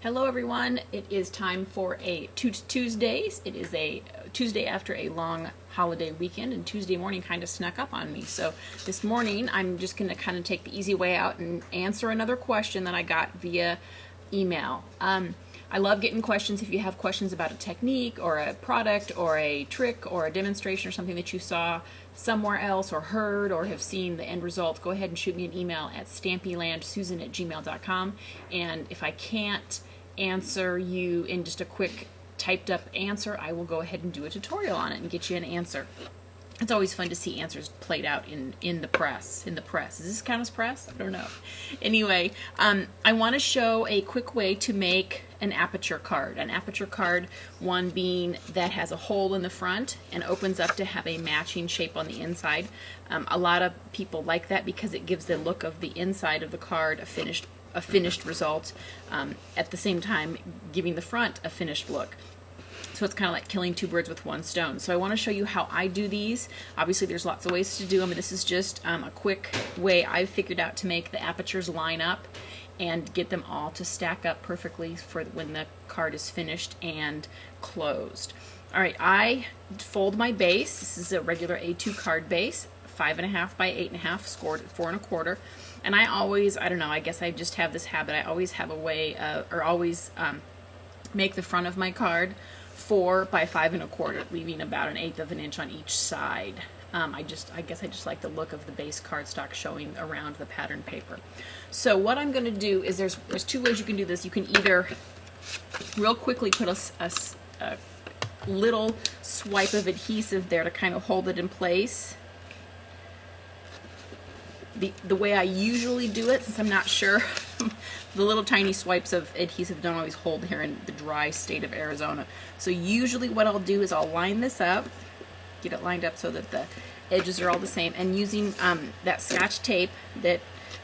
Hello everyone, it is time for a Tute-Tuesdays. It is a Tuesday after a long holiday weekend, and Tuesday morning kind of snuck up on me. So this morning I'm just going to kind of take the easy way out and answer another question that I got via email. I love getting questions. If you have questions about a technique or a product or a trick or a demonstration or something that you saw somewhere else or heard or have seen the end result, go ahead and shoot me an email at stampylandsusan@gmail.com. And if I can't answer you in just a quick typed up answer, I will go ahead and do a tutorial on it and get you an answer. It's always fun to see answers played out in the press. Does this count as press? I don't know. Anyway, I want to show a quick way to make an Aperture card. An Aperture card, one being that has a hole in the front and opens up to have a matching shape on the inside. A lot of people like that because it gives the look of the inside of the card a finished result, at the same time giving the front a finished look. So it's kind of like killing two birds with one stone. So I want to show you how I do these. Obviously there's lots of ways to do them, but this is just a quick way I've figured out to make the apertures line up and get them all to stack up perfectly for when the card is finished and closed. Alright, I fold my base. This is a regular A2 card base, 5.5 by 8.5, scored at 4 1/4. And I always, I don't know, I guess I just have this habit, I always have a way, make the front of my card 4 by 5 1/4, leaving about 1/8 of an inch on each side. I guess I just like the look of the base cardstock showing around the pattern paper. So what I'm going to do is there's two ways you can do this. You can either real quickly put a little swipe of adhesive there to kind of hold it in place. The way I usually do it, since I'm not sure, the little tiny swipes of adhesive don't always hold here in the dry state of Arizona. So usually what I'll do is I'll line this up, get it lined up so that the edges are all the same, and using that Scotch tape that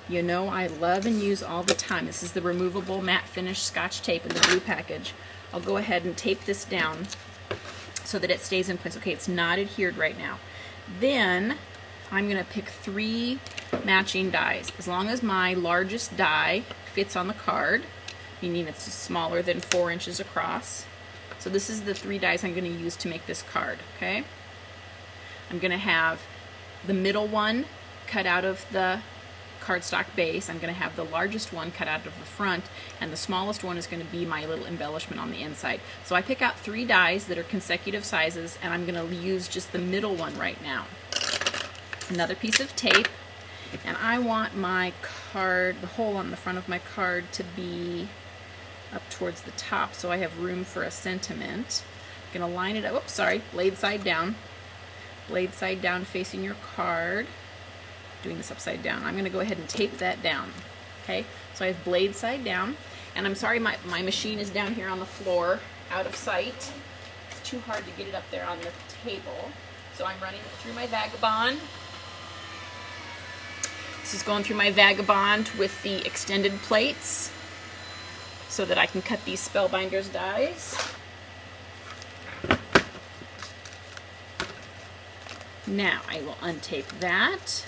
you know I love and use all the time. This is the removable matte finish Scotch tape in the blue package. I'll go ahead and tape this down so that it stays in place. Okay, it's not adhered right now. Then I'm going to pick 3 matching dies. As long as my largest die fits on the card, meaning it's smaller than 4 inches across. So this is the 3 dies I'm going to use to make this card, okay? I'm going to have the middle one cut out of the cardstock base. I'm going to have the largest one cut out of the front, and the smallest one is going to be my little embellishment on the inside. So I pick out 3 dies that are consecutive sizes, and I'm going to use just the middle one right now. Another piece of tape, and I want my card, the hole on the front of my card, to be up towards the top so I have room for a sentiment. I'm going to line it up, oops, sorry, blade side down facing your card. Doing this upside down. I'm going to go ahead and tape that down. Okay, so I have blade side down, and I'm sorry my machine is down here on the floor out of sight. It's too hard to get it up there on the table, so I'm running it through my Vagabond. This is going through my Vagabond with the extended plates so that I can cut these Spellbinders dies. Now I will untape that.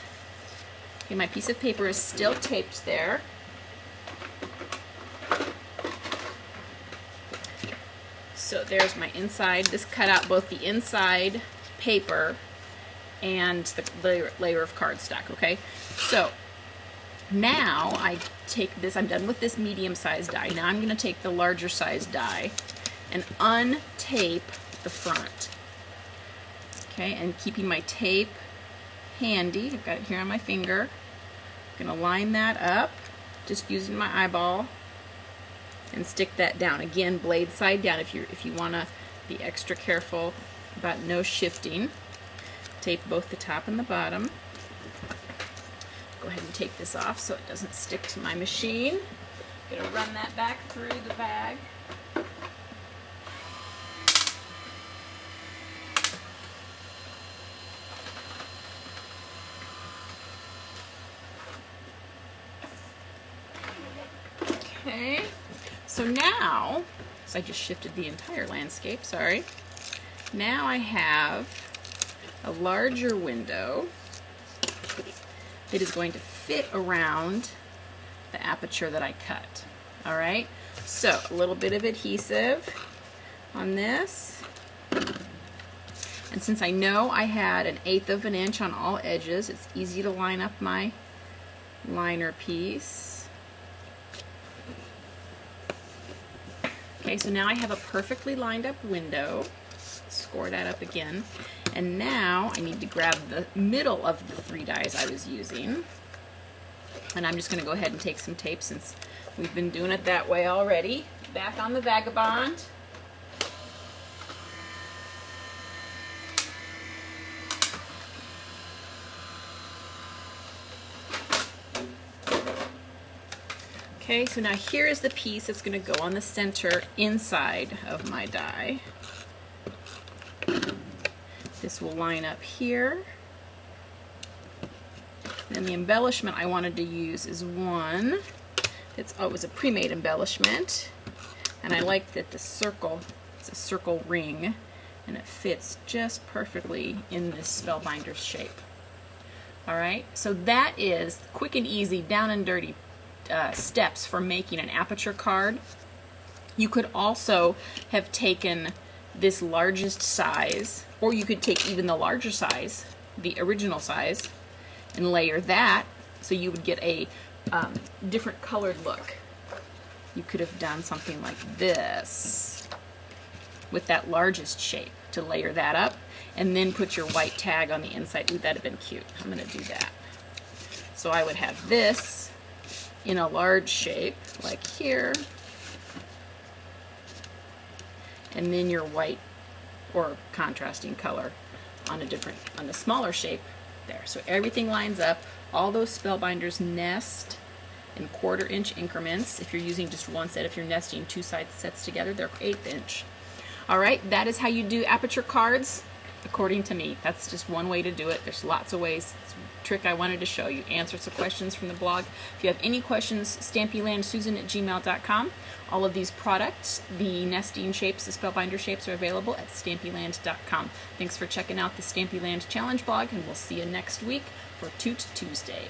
Okay, my piece of paper is still taped there. So there's my inside. This cut out both the inside paper and the layer of cardstock, okay? So now I take this, I'm done with this medium-sized die. Now I'm going to take the larger size die and untape the front. Okay, and keeping my tape handy, I've got it here on my finger. I'm going to line that up, just using my eyeball, and stick that down. Again, blade side down if you want to be extra careful about no shifting. Tape both the top and the bottom. Go ahead and take this off so it doesn't stick to my machine. I'm going to run that back through the bag. Okay, so now, so I just shifted the entire landscape, sorry. Now I have a larger window that is going to fit around the aperture that I cut. All right, so a little bit of adhesive on this. And since I know I had 1/8 of an inch on all edges, it's easy to line up my liner piece. Okay, so now I have a perfectly lined up window. Score that up again. And now I need to grab the middle of the 3 dies I was using. And I'm just going to go ahead and take some tape since we've been doing it that way already. Back on the Vagabond. Okay, so now here is the piece that's going to go on the center inside of my die. This will line up here. And the embellishment I wanted to use is one. It was a pre-made embellishment. And I like that the circle, it's a circle ring, and it fits just perfectly in this Spellbinder's shape. Alright, so that is quick and easy, down and dirty steps for making an Aperture card. You could also have taken this largest size, or you could take even the larger size, the original size, and layer that so you would get a different colored look. You could have done something like this with that largest shape to layer that up, and then put your white tag on the inside. Ooh, that'd have been cute. I'm going to do that. So I would have this in a large shape, like here, and then your white or contrasting color on the smaller shape there. So everything lines up. All those Spellbinders nest in 1/4 inch increments. If you're using just one set, if you're nesting 2 sets together, they're 1/8 inch. All right, that is how you do Aperture cards, according to me. That's just one way to do it. There's lots of ways. It's a trick I wanted to show you. Answer some questions from the blog. If you have any questions, stampylandsusan@gmail.com. All of these products, the nesting shapes, the Spellbinder shapes, are available at stampyland.com. Thanks for checking out the Stampyland Challenge blog, and we'll see you next week for Tute-Tuesday.